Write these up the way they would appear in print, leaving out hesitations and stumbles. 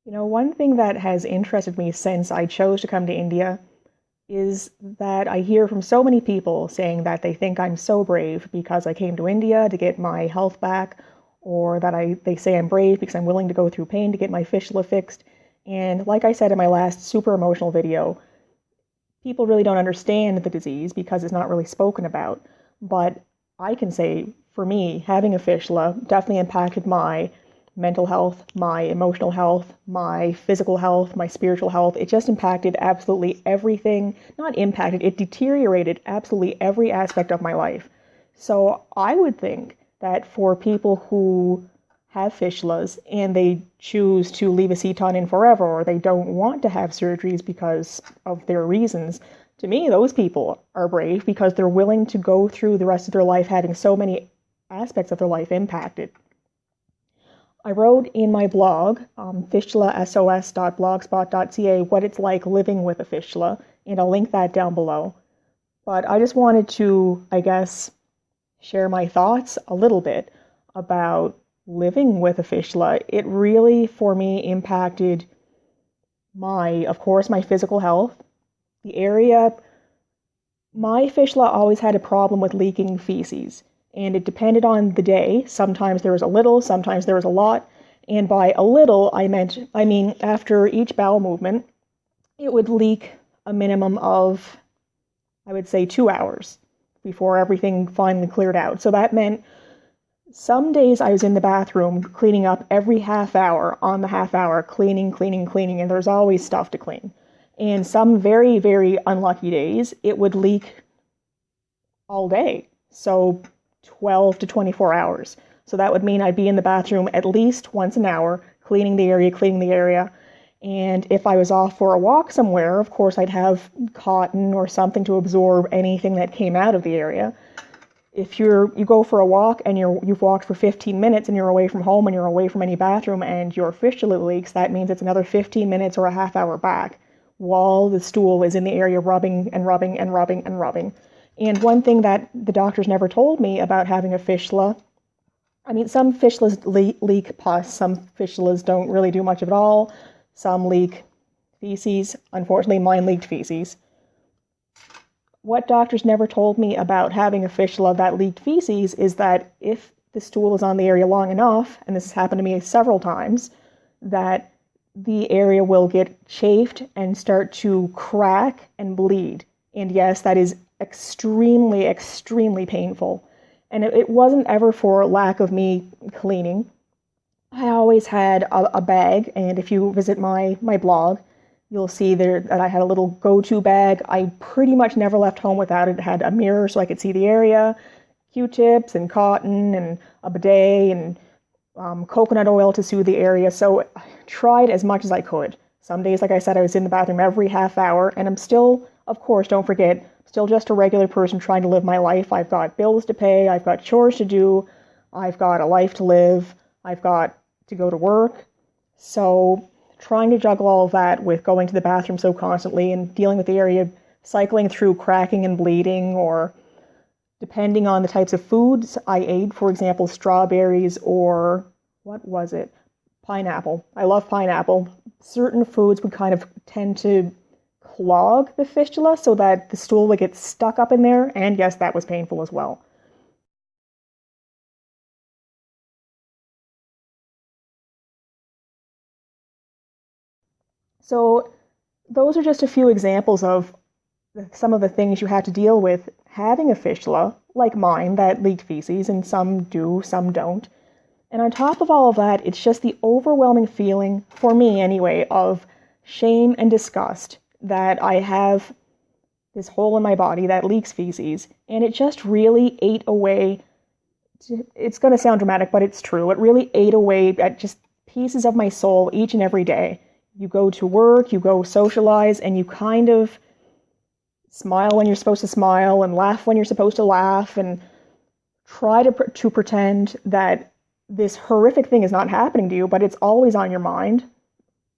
One thing that has interested me since I chose to come to India is that I hear from so many people saying that they think I'm so brave because I came to India to get my health back, or that they say I'm brave because I'm willing to go through pain to get my fistula fixed. And like I said in my last super emotional video, people really don't understand the disease because it's not really spoken about. But I can say, for me, having a fistula definitely impacted my mental health, my emotional health, my physical health, my spiritual health. It just impacted absolutely everything. Not impacted, it deteriorated absolutely every aspect of my life. So I would think that for people who have fistulas and they choose to leave a ceton in forever, or they don't want to have surgeries because of their reasons, to me, those people are brave because they're willing to go through the rest of their life having so many aspects of their life impacted. I wrote in my blog, fistulasos.blogspot.ca, what it's like living with a fistula, and I'll link that down below. But I just wanted to, I guess, share my thoughts a little bit about living with a fistula. It really, for me, impacted of course, my physical health. The area, my fistula always had a problem with leaking feces, and it depended on the day. Sometimes there was a little, sometimes there was a lot, and by a little, I mean after each bowel movement, it would leak a minimum of, I would say, 2 hours before everything finally cleared out. So that meant some days I was in the bathroom cleaning up every half hour, on the half hour, cleaning, and there's always stuff to clean. And some very, very unlucky days, it would leak all day. So 12 to 24 hours. So that would mean I'd be in the bathroom at least once an hour, cleaning the area. And if I was off for a walk somewhere, of course, I'd have cotton or something to absorb anything that came out of the area. If you go for a walk and you've walked for 15 minutes and you're away from home and you're away from any bathroom and your fistula leaks, that means it's another 15 minutes or a half hour back while the stool is in the area rubbing. And one thing that the doctors never told me about having a fistula, I mean, some fistulas leak pus, some fistulas don't really do much of it all, some leak feces. Unfortunately, mine leaked feces. What doctors never told me about having a fistula that leaked feces is that if the stool is on the area long enough, and this has happened to me several times, that the area will get chafed and start to crack and bleed. And yes, that is extremely, extremely painful. And it wasn't ever for lack of me cleaning. I always had a bag, and if you visit my blog, you'll see there that I had a little go-to bag. I pretty much never left home without it. It had a mirror so I could see the area, Q-tips and cotton and a bidet and coconut oil to soothe the area. So I tried as much as I could. Some days, like I said, I was in the bathroom every half hour, and I'm still, of course, don't forget, still just a regular person trying to live my life. I've got bills to pay, I've got chores to do, I've got a life to live, I've got to go to work. So trying to juggle all of that with going to the bathroom so constantly and dealing with the area cycling through cracking and bleeding, or depending on the types of foods I ate, for example, strawberries or what was it? Pineapple. I love pineapple. Certain foods would kind of tend to clog the fistula so that the stool would get stuck up in there, and yes, that was painful as well. So those are just a few examples of some of the things you had to deal with having a fistula, like mine, that leaked feces, and some do, some don't. And on top of all of that, it's just the overwhelming feeling, for me anyway, of shame and disgust that I have this hole in my body that leaks feces, and it just really ate away. It's going to sound dramatic, but it's true. It really ate away at just pieces of my soul each and every day. You go to work, you go socialize, and you kind of smile when you're supposed to smile and laugh when you're supposed to laugh and try to pretend that this horrific thing is not happening to you, but it's always on your mind.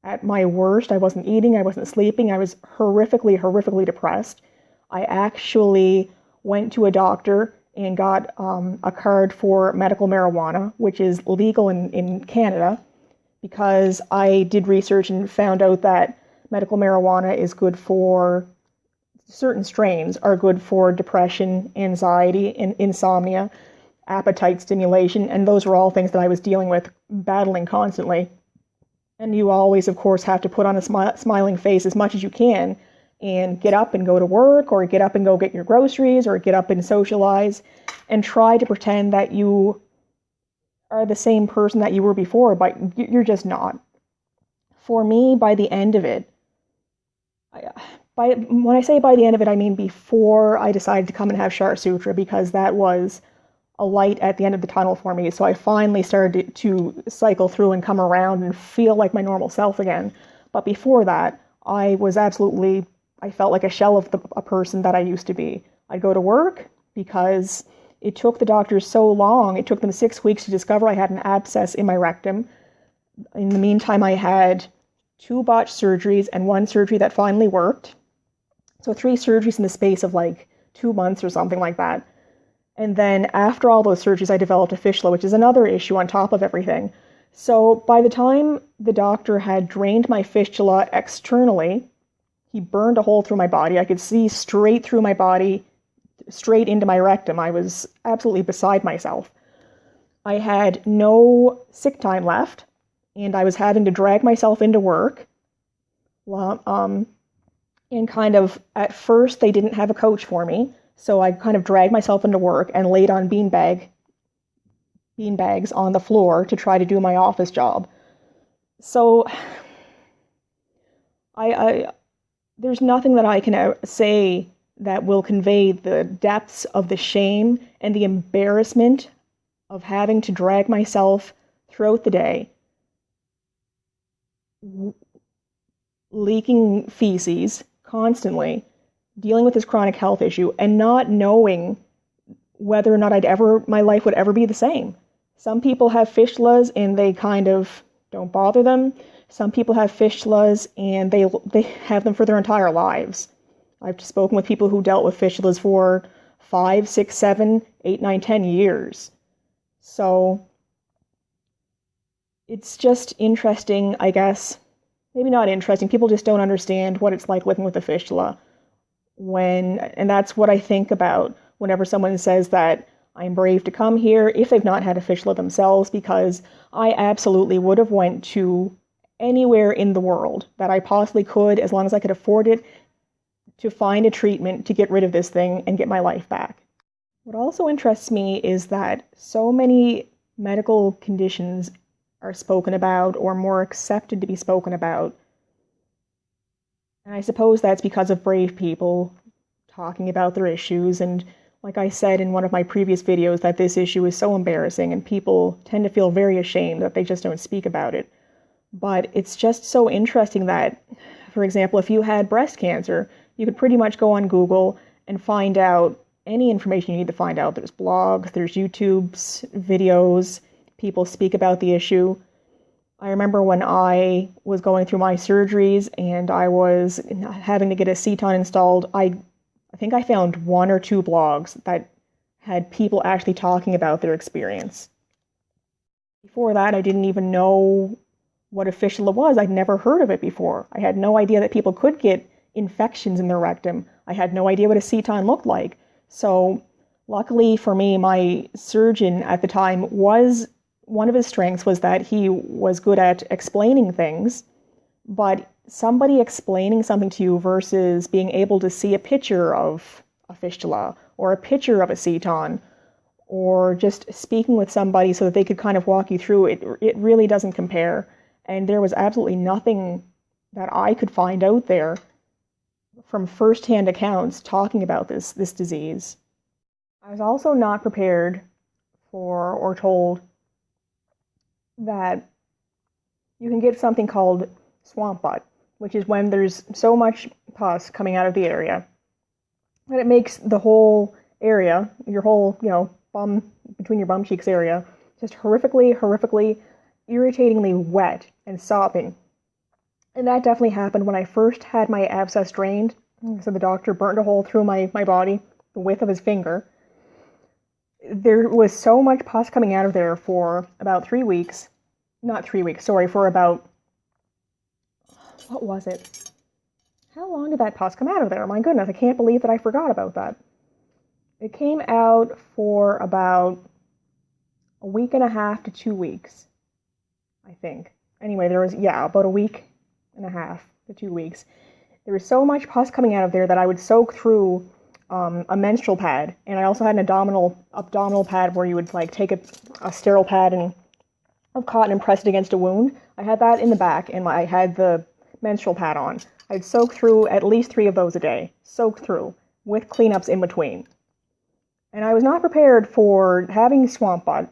At my worst, I wasn't eating, I wasn't sleeping, I was horrifically, horrifically depressed. I actually went to a doctor and got a card for medical marijuana, which is legal in Canada, because I did research and found out that medical marijuana is good for certain strains, are good for depression, anxiety, and insomnia, appetite stimulation, and those were all things that I was dealing with, battling constantly. And you always, of course, have to put on a smiling face as much as you can and get up and go to work, or get up and go get your groceries, or get up and socialize, and try to pretend that you are the same person that you were before, but you're just not. For me, by the end of it, when I say by the end of it, I mean before I decided to come and have Kshar Sutra, because that was a light at the end of the tunnel for me. So I finally started to cycle through and come around and feel like my normal self again. But before that, I felt like a shell of a person that I used to be. I'd go to work because it took the doctors so long. It took them 6 weeks to discover I had an abscess in my rectum. In the meantime, I had 2 botched surgeries and 1 surgery that finally worked. So 3 surgeries in the space of like 2 months or something like that. And then after all those surgeries, I developed a fistula, which is another issue on top of everything. So by the time the doctor had drained my fistula externally, he burned a hole through my body. I could see straight through my body, straight into my rectum. I was absolutely beside myself. I had no sick time left, and I was having to drag myself into work. And kind of, at first, they didn't have a coach for me, so I kind of dragged myself into work and laid on beanbags on the floor to try to do my office job. So there's nothing that I can say that will convey the depths of the shame and the embarrassment of having to drag myself throughout the day, leaking feces constantly, dealing with this chronic health issue, and not knowing whether or not my life would ever be the same. Some people have fistulas and they kind of don't bother them. Some people have fistulas and they have them for their entire lives. I've spoken with people who dealt with fistulas for 5, 6, 7, 8, 9, 10 years. So it's just interesting, I guess. Maybe not interesting. People just don't understand what it's like living with a fistula. And that's what I think about whenever someone says that I'm brave to come here if they've not had a fistula themselves, because I absolutely would have went to anywhere in the world that I possibly could, as long as I could afford it, to find a treatment to get rid of this thing and get my life back. What also interests me is that so many medical conditions are spoken about or more accepted to be spoken about. And I suppose that's because of brave people talking about their issues. And like I said in one of my previous videos, that this issue is so embarrassing and people tend to feel very ashamed that they just don't speak about it. But it's just so interesting that, for example, if you had breast cancer, you could pretty much go on Google and find out any information you need to find out. There's blogs, there's YouTube's videos, people speak about the issue. I remember when I was going through my surgeries and I was having to get a ceton installed, I think I found 1 or 2 blogs that had people actually talking about their experience. Before that, I didn't even know what a fistula was. I'd never heard of it before. I had no idea that people could get infections in their rectum. I had no idea what a ceton looked like. So luckily for me, my surgeon at the time one of his strengths was that he was good at explaining things, but somebody explaining something to you versus being able to see a picture of a fistula or a picture of a ceton, or just speaking with somebody so that they could kind of walk you through it, it really doesn't compare. And there was absolutely nothing that I could find out there from first-hand accounts talking about this disease. I was also not prepared for or told that you can get something called swamp butt, which is when there's so much pus coming out of the area that it makes the whole area, your whole, bum, between your bum cheeks area, just horrifically, irritatingly wet and sopping. And that definitely happened when I first had my abscess drained. So the doctor burned a hole through my body, the width of his finger. There was so much pus coming out of there for about 3 weeks. not 3 weeks, sorry, for about, what was it? How long did that pus come out of there? My goodness, I can't believe that I forgot about that. It came out for about a week and a half to 2 weeks, I think. Anyway, there was, about a week and a half to 2 weeks. There was so much pus coming out of there that I would soak through a menstrual pad, and I also had an abdominal pad where you would like take a sterile pad of cotton and press it against a wound. I had that in the back, and I had the menstrual pad on. I'd soak through at least 3 of those a day, soak through, with cleanups in between. And I was not prepared for having swamp butt,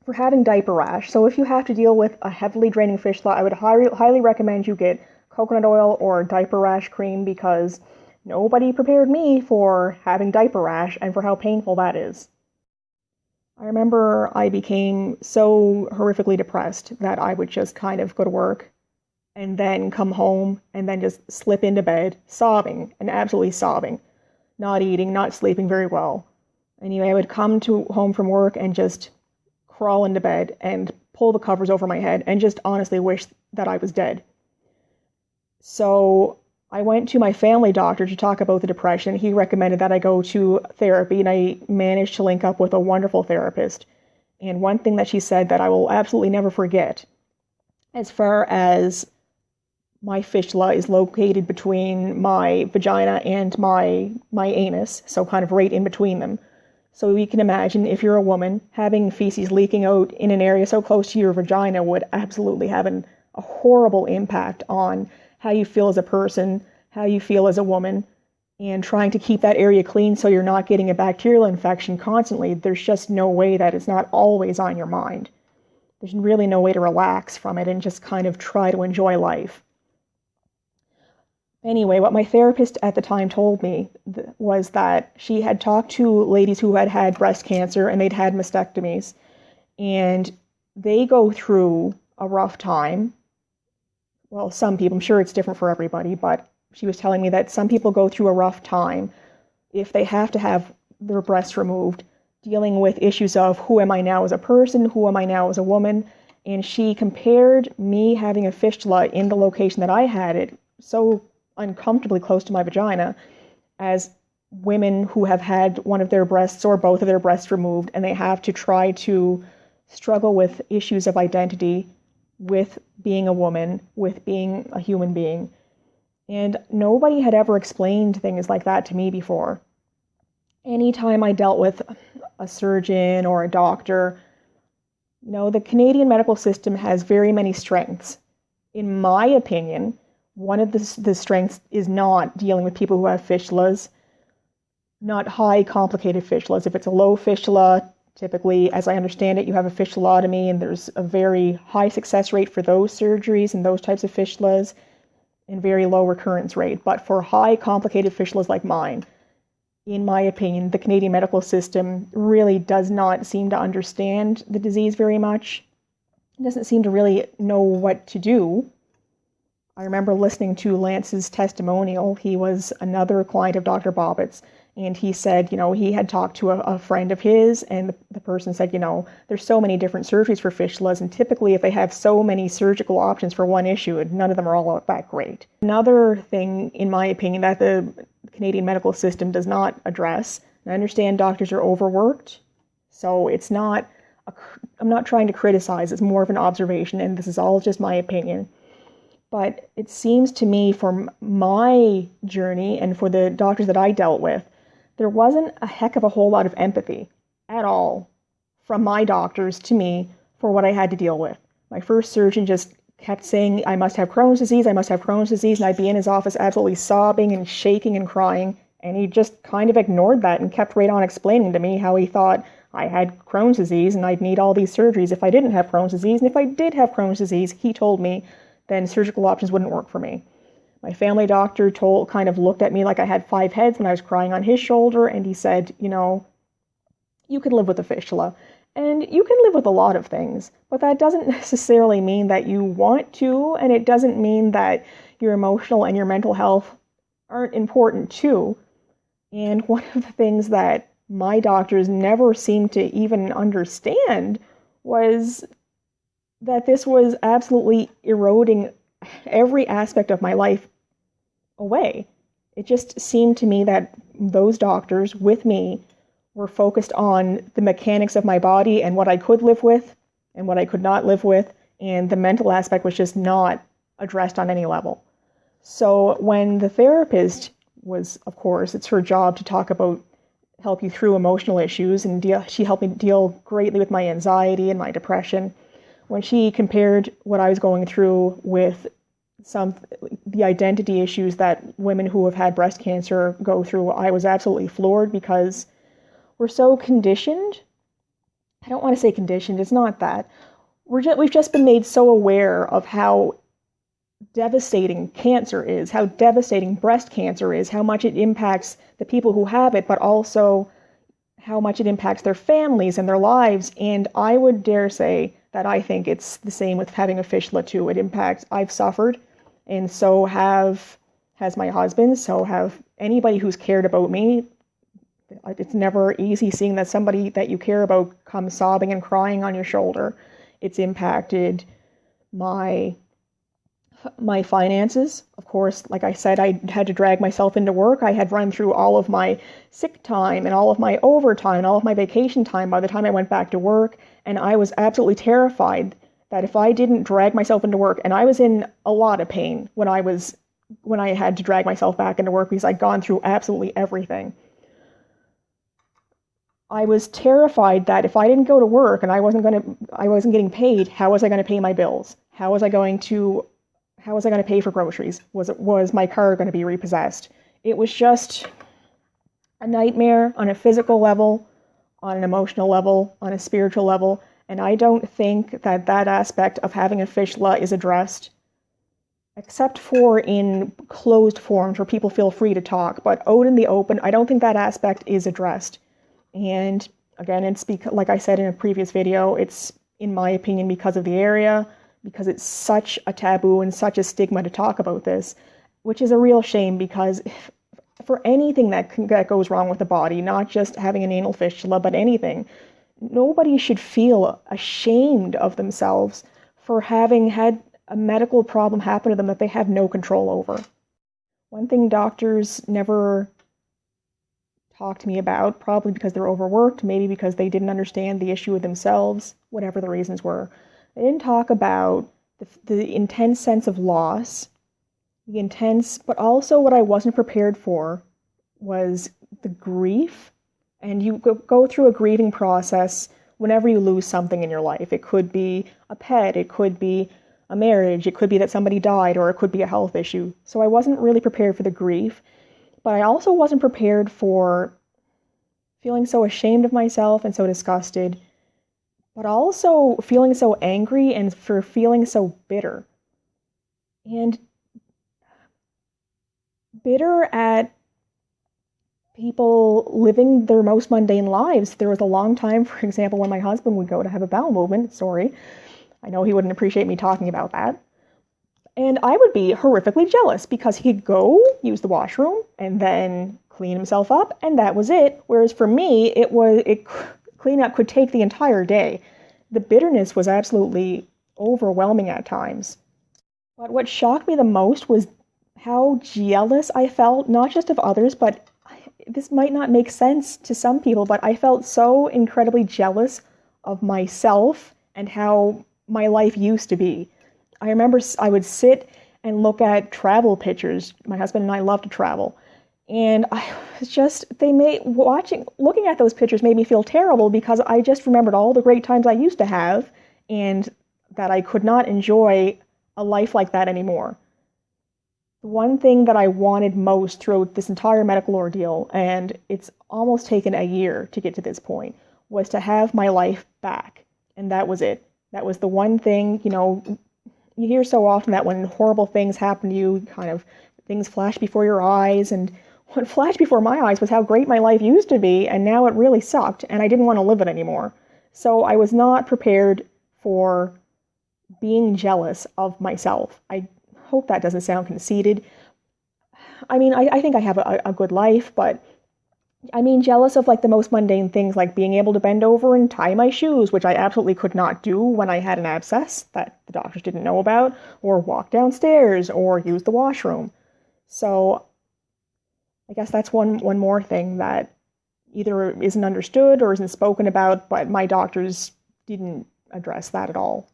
for having diaper rash. So if you have to deal with a heavily draining fistula, I would highly recommend you get coconut oil or diaper rash cream, because nobody prepared me for having diaper rash and for how painful that is. I remember I became so horrifically depressed that I would just kind of go to work and then come home and then just slip into bed, sobbing and absolutely sobbing, not eating, not sleeping very well. Anyway, I would come home from work and just crawl into bed and pull the covers over my head and just honestly wish that I was dead. So I went to my family doctor to talk about the depression. He recommended that I go to therapy, and I managed to link up with a wonderful therapist. And one thing that she said that I will absolutely never forget, as far as my fistula is located between my vagina and my anus, so kind of right in between them. So you can imagine, if you're a woman, having feces leaking out in an area so close to your vagina would absolutely have a horrible impact on how you feel as a person, how you feel as a woman, and trying to keep that area clean so you're not getting a bacterial infection constantly. There's just no way that it's not always on your mind. There's really no way to relax from it and just kind of try to enjoy life. Anyway, what my therapist at the time told me was that she had talked to ladies who had had breast cancer and they'd had mastectomies, and they go through a rough time. Well, some people, I'm sure it's different for everybody, but she was telling me that some people go through a rough time if they have to have their breasts removed, dealing with issues of who am I now as a person, who am I now as a woman. And she compared me having a fistula in the location that I had it, so uncomfortably close to my vagina, as women who have had one of their breasts or both of their breasts removed, and they have to try to struggle with issues of identity, with being a woman, with being a human being. And nobody had ever explained things like that to me before. Anytime I dealt with a surgeon or a doctor, the Canadian medical system has very many strengths. In my opinion, one of the strengths is not dealing with people who have fistulas, not high complicated fistulas. If it's a low fistula, typically, as I understand it, you have a fistulotomy, and there's a very high success rate for those surgeries and those types of fistulas, and very low recurrence rate. But for high complicated fistulas like mine, in my opinion, the Canadian medical system really does not seem to understand the disease very much. It doesn't seem to really know what to do. I remember listening to Lance's testimonial. He was another client of Dr. Bapat's, and he said, he had talked to a friend of his, and the person said, there's so many different surgeries for fistulas, and typically if they have so many surgical options for one issue, none of them are all that great. Another thing, in my opinion, that the Canadian medical system does not address, and I understand doctors are overworked, so it's not, I'm not trying to criticize, it's more of an observation, and this is all just my opinion. But it seems to me, from my journey and for the doctors that I dealt with, there wasn't a heck of a whole lot of empathy at all from my doctors to me for what I had to deal with. My first surgeon just kept saying, I must have Crohn's disease, I must have Crohn's disease, and I'd be in his office absolutely sobbing and shaking and crying, and he just kind of ignored that and kept right on explaining to me how he thought I had Crohn's disease and I'd need all these surgeries if I didn't have Crohn's disease, and if I did have Crohn's disease, he told me, then surgical options wouldn't work for me. My family doctor kind of looked at me like I had 5 heads when I was crying on his shoulder, and he said, you can live with a fistula, and you can live with a lot of things, but that doesn't necessarily mean that you want to, and it doesn't mean that your emotional and your mental health aren't important too. And one of the things that my doctors never seemed to even understand was that this was absolutely eroding every aspect of my life away. It just seemed to me that those doctors with me were focused on the mechanics of my body and what I could live with and what I could not live with, and the mental aspect was just not addressed on any level. So when the therapist was, of course, it's her job to talk about, help you through emotional issues, and she helped me deal greatly with my anxiety and my depression. When she compared what I was going through with the identity issues that women who have had breast cancer go through, I was absolutely floored, because we're so conditioned. I don't want to say conditioned, it's not that. We've just been made so aware of how devastating cancer is, how devastating breast cancer is, how much it impacts the people who have it, but also how much it impacts their families and their lives. And I would dare say that I think it's the same with having a fistula too. It impacts, I've suffered, and so has my husband, so have anybody who's cared about me. It's never easy seeing that somebody that you care about comes sobbing and crying on your shoulder. It's impacted my finances. Of course, like I said, I had to drag myself into work. I had run through all of my sick time and all of my overtime and all of my vacation time by the time I went back to work. And I was absolutely terrified that if I didn't drag myself into work, and I was in a lot of pain when I had to drag myself back into work because I'd gone through absolutely everything. I was terrified that if I didn't go to work and I wasn't getting paid, how was I going to pay my bills? How was I going to pay for groceries? Was my car going to be repossessed? It was just a nightmare on a physical level, on an emotional level, on a spiritual level. And I don't think that aspect of having a fistula is addressed, except for in closed forums where people feel free to talk. But out in the open, I don't think that aspect is addressed. And again, it's because, like I said in a previous video, it's, in my opinion, because of the area, because it's such a taboo and such a stigma to talk about this, which is a real shame, because for anything that goes wrong with the body, not just having an anal fistula, but anything, nobody should feel ashamed of themselves for having had a medical problem happen to them that they have no control over. One thing doctors never talked to me about, probably because they're overworked, maybe because they didn't understand the issue with themselves, whatever the reasons were. They didn't talk about the intense sense of loss, but also what I wasn't prepared for was the grief. And you go through a grieving process whenever you lose something in your life. It could be a pet, it could be a marriage, it could be that somebody died, or it could be a health issue. So I wasn't really prepared for the grief, but I also wasn't prepared for feeling so ashamed of myself and so disgusted, but also feeling so angry and for feeling so bitter. And bitter at people living their most mundane lives. There was a long time, for example, when my husband would go to have a bowel movement. Sorry, I know he wouldn't appreciate me talking about that. And I would be horrifically jealous because he'd go use the washroom and then clean himself up, and that was it. Whereas for me, cleanup could take the entire day. The bitterness was absolutely overwhelming at times. But what shocked me the most was how jealous I felt, not just of others, but this might not make sense to some people, but I felt so incredibly jealous of myself and how my life used to be. I remember I would sit and look at travel pictures. My husband and I love to travel. And looking at those pictures made me feel terrible, because I just remembered all the great times I used to have, and that I could not enjoy a life like that anymore. The one thing that I wanted most throughout this entire medical ordeal, and it's almost taken a year to get to this point, was to have my life back. And that was it. That was the one thing. You hear so often that when horrible things happen to you, kind of things flash before your eyes, and what flashed before my eyes was how great my life used to be, and now it really sucked, and I didn't want to live it anymore. So I was not prepared for being jealous of myself. I hope that doesn't sound conceited. I mean, I think I have a good life, but I mean, jealous of like the most mundane things, like being able to bend over and tie my shoes, which I absolutely could not do when I had an abscess that the doctors didn't know about, or walk downstairs, or use the washroom. So I guess that's one more thing that either isn't understood or isn't spoken about, but my doctors didn't address that at all.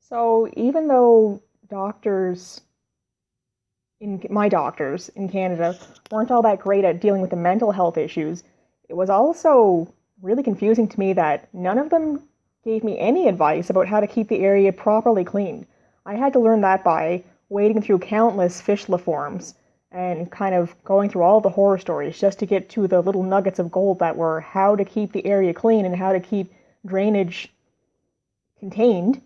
So even though my doctors in Canada weren't all that great at dealing with the mental health issues, it was also really confusing to me that none of them gave me any advice about how to keep the area properly cleaned. I had to learn that by wading through countless fistula forums and kind of going through all the horror stories just to get to the little nuggets of gold that were how to keep the area clean and how to keep drainage contained.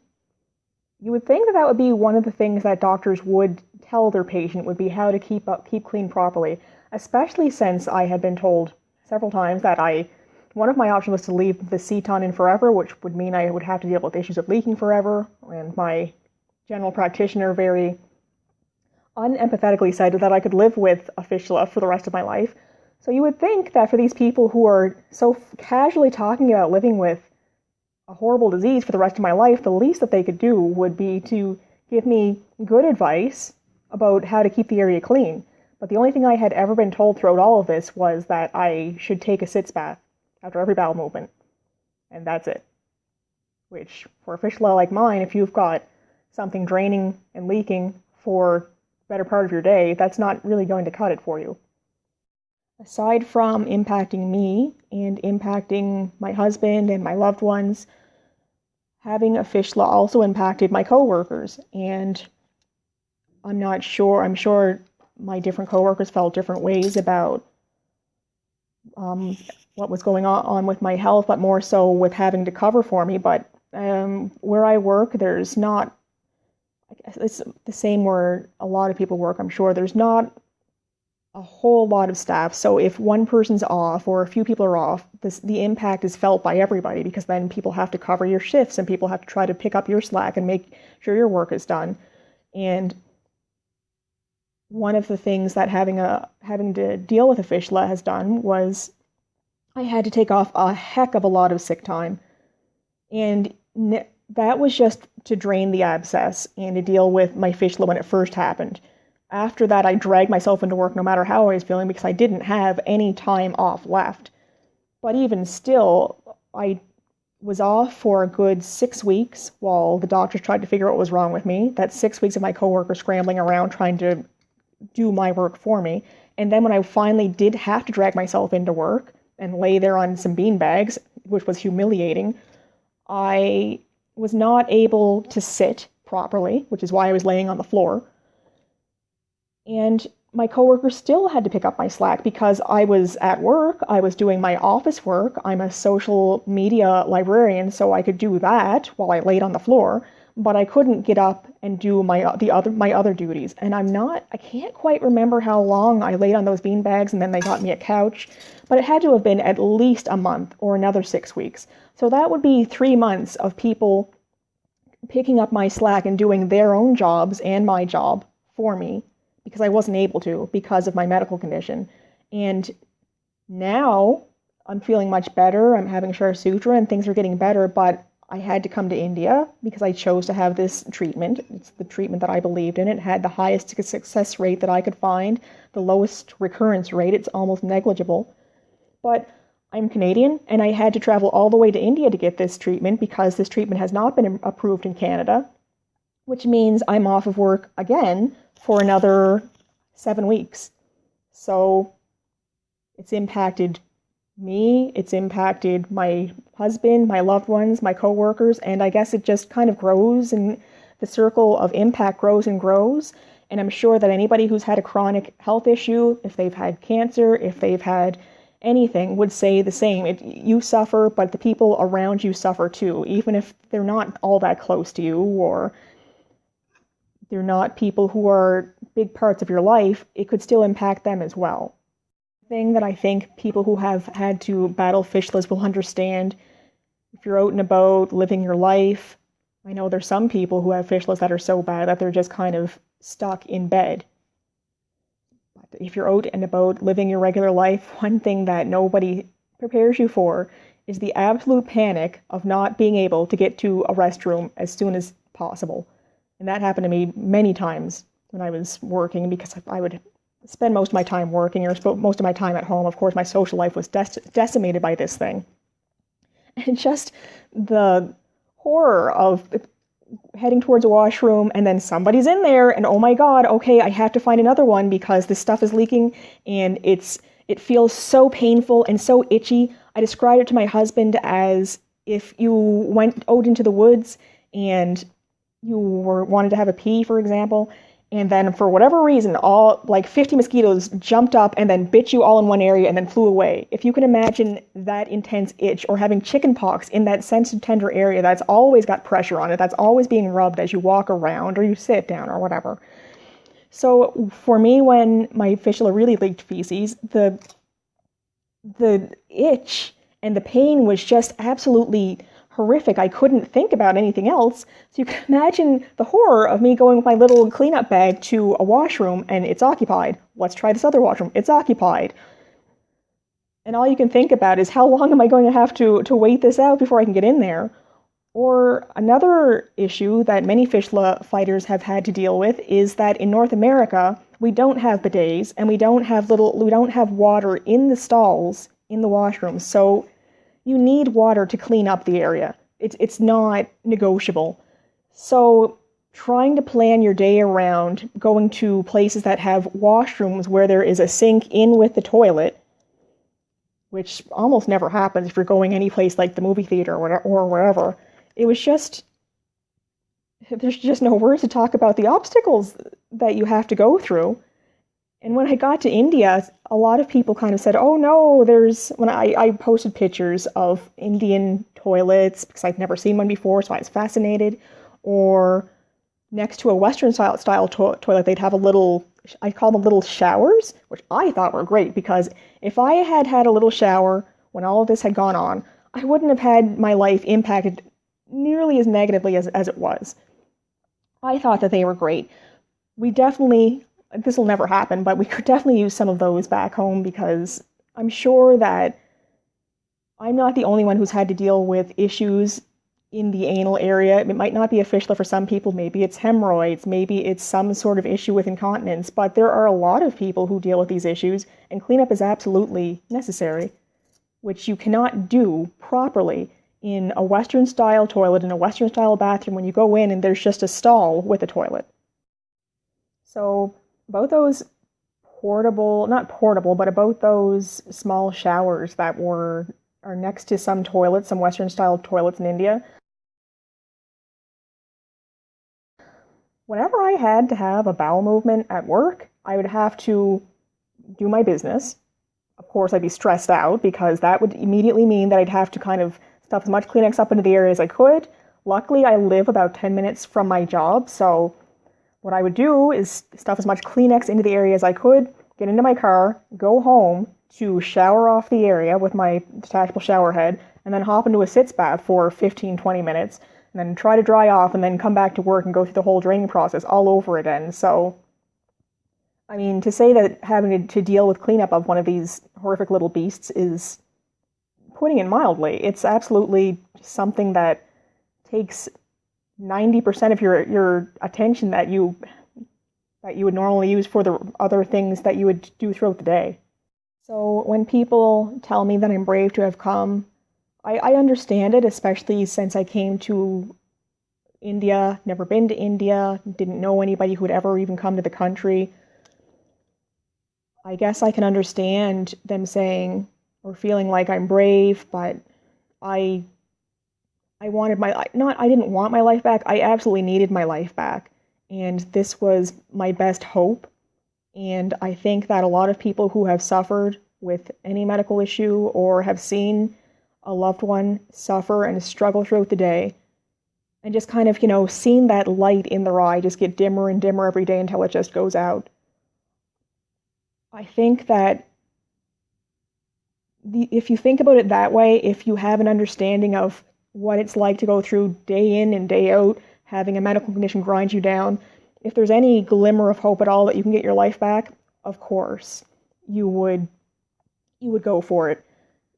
You would think that that would be one of the things that doctors would tell their patient would be how to keep clean properly, especially since I had been told several times that one of my options was to leave the seton in forever, which would mean I would have to deal with issues of leaking forever, and my general practitioner very unempathetically said that I could live with a fistula for the rest of my life. So you would think that for these people who are so casually talking about living with a horrible disease for the rest of my life, the least that they could do would be to give me good advice about how to keep the area clean. But the only thing I had ever been told throughout all of this was that I should take a sitz bath after every bowel movement. And that's it. Which, for a fistula like mine, if you've got something draining and leaking for the better part of your day, that's not really going to cut it for you. Aside from impacting me and impacting my husband and my loved ones, having a fistula also impacted my coworkers. And I'm sure my different coworkers felt different ways about what was going on with my health, but more so with having to cover for me. But where I work, there's not, I guess it's the same where a lot of people work, I'm sure. There's not a whole lot of staff. So if one person's off or a few people are off, the impact is felt by everybody, because then people have to cover your shifts and people have to try to pick up your slack and make sure your work is done. And one of the things that having to deal with a fistula has done was I had to take off a heck of a lot of sick time. And that was just to drain the abscess and to deal with my fistula when it first happened. After that, I dragged myself into work no matter how I was feeling, because I didn't have any time off left. But even still, I was off for a good 6 weeks while the doctors tried to figure out what was wrong with me. That's 6 weeks of my coworkers scrambling around trying to do my work for me. And then when I finally did have to drag myself into work and lay there on some bean bags, which was humiliating, I was not able to sit properly, which is why I was laying on the floor. And my coworkers still had to pick up my slack because I was at work, I was doing my office work, I'm a social media librarian, so I could do that while I laid on the floor, but I couldn't get up and do my other duties. And I can't quite remember how long I laid on those bean bags and then they got me a couch, but it had to have been at least a month or another 6 weeks. So that would be 3 months of people picking up my slack and doing their own jobs and my job for me, because I wasn't able to because of my medical condition. And now I'm feeling much better. I'm having Kshar Sutra and things are getting better, but I had to come to India because I chose to have this treatment. It's the treatment that I believed in. It had the highest success rate that I could find, the lowest recurrence rate. It's almost negligible. But I'm Canadian, and I had to travel all the way to India to get this treatment because this treatment has not been approved in Canada, which means I'm off of work again for another 7 weeks. So it's impacted me, it's impacted my husband, my loved ones, my coworkers, and I guess it just kind of grows, and the circle of impact grows and grows. And I'm sure that anybody who's had a chronic health issue, if they've had cancer, if they've had anything, would say the same. You suffer, but the people around you suffer too, even if they're not all that close to you or they're not people who are big parts of your life, it could still impact them as well. The thing that I think people who have had to battle fistulas will understand, if you're out and about living your life, I know there's some people who have fistulas that are so bad that they're just kind of stuck in bed. But if you're out and about living your regular life, one thing that nobody prepares you for is the absolute panic of not being able to get to a restroom as soon as possible. And that happened to me many times when I was working, because I would spend most of my time working or most of my time at home. Of course, my social life was decimated by this thing. And just the horror of heading towards a washroom and then somebody's in there and oh my God, okay, I have to find another one because this stuff is leaking and it feels so painful and so itchy. I described it to my husband as if you went out into the woods and you wanted to have a pee, for example, and then for whatever reason, all like 50 mosquitoes jumped up and then bit you all in one area and then flew away. If you can imagine that intense itch, or having chicken pox in that sensitive, tender area that's always got pressure on it, that's always being rubbed as you walk around or you sit down or whatever. So for me, when my fistula really leaked feces, the itch and the pain was just absolutely horrific. I couldn't think about anything else. So you can imagine the horror of me going with my little cleanup bag to a washroom and it's occupied. Let's try this other washroom. It's occupied. And all you can think about is how long am I going to have to wait this out before I can get in there? Or another issue that many fistula fighters have had to deal with is that in North America, we don't have bidets and we don't have water in the stalls in the washrooms. So you need water to clean up the area. It's not negotiable. So trying to plan your day around going to places that have washrooms where there is a sink in with the toilet, which almost never happens if you're going any place like the movie theater or wherever. It was just, there's just no words to talk about the obstacles that you have to go through. And when I got to India, a lot of people kind of said, oh no, when I posted pictures of Indian toilets, because I'd never seen one before, so I was fascinated, or next to a Western style toilet, they'd have I call them little showers, which I thought were great, because if I had had a little shower when all of this had gone on, I wouldn't have had my life impacted nearly as negatively as it was. I thought that they were great. This will never happen, but we could definitely use some of those back home, because I'm sure that I'm not the only one who's had to deal with issues in the anal area. It might not be a fistula for some people. Maybe it's hemorrhoids. Maybe it's some sort of issue with incontinence. But there are a lot of people who deal with these issues, and cleanup is absolutely necessary, which you cannot do properly in a Western-style toilet, in a Western-style bathroom, when you go in and there's just a stall with a toilet. So both those about those small showers that are next to some toilets, some Western-style toilets in India. Whenever I had to have a bowel movement at work, I would have to do my business. Of course, I'd be stressed out, because that would immediately mean that I'd have to kind of stuff as much Kleenex up into the area as I could. Luckily, I live about 10 minutes from my job, so what I would do is stuff as much Kleenex into the area as I could, get into my car, go home to shower off the area with my detachable shower head, and then hop into a sitz bath for 15-20 minutes, and then try to dry off, and then come back to work and go through the whole draining process all over again. So, I mean, to say that having to deal with cleanup of one of these horrific little beasts is putting it mildly. It's absolutely something that takes 90% of your attention that you would normally use for the other things that you would do throughout the day. So when people tell me that I'm brave to have come, I understand it, especially since I came to India, never been to India, didn't know anybody who would ever even come to the country. I guess I can understand them saying or feeling like I'm brave, but I didn't want my life back. I absolutely needed my life back. And this was my best hope. And I think that a lot of people who have suffered with any medical issue or have seen a loved one suffer and struggle throughout the day, and just kind of, seen that light in their eye just get dimmer and dimmer every day until it just goes out. I think that if you think about it that way, if you have an understanding of what it's like to go through day in and day out, having a medical condition grind you down, if there's any glimmer of hope at all that you can get your life back, of course, you would go for it.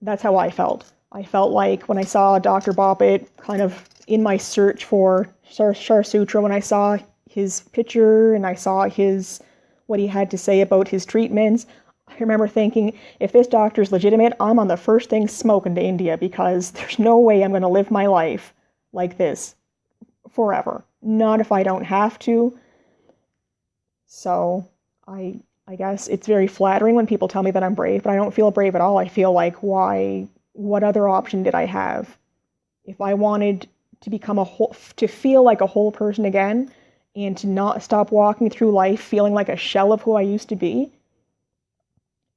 That's how I felt. I felt like when I saw Dr. Bapat kind of in my search for Kshar Sutra, when I saw his picture and I saw what he had to say about his treatments, I remember thinking, if this doctor's legitimate, I'm on the first thing smoking to India, because there's no way I'm going to live my life like this forever. Not if I don't have to. So I guess it's very flattering when people tell me that I'm brave, but I don't feel brave at all. I feel like, why? What other option did I have? If I wanted to to feel like a whole person again, and to not stop walking through life feeling like a shell of who I used to be,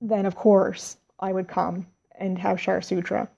then of course I would come and have Kshar Sutra.